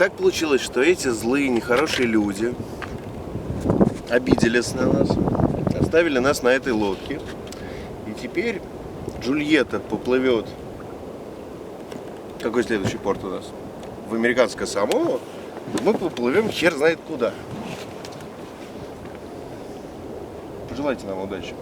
так получилось, что эти злые, нехорошие люди обиделись на нас, оставили нас на этой лодке. И теперь Джульетта поплывет. Какой следующий порт у нас? В американское Самоа. Мы поплывем хер знает куда. Пожелайте нам удачи.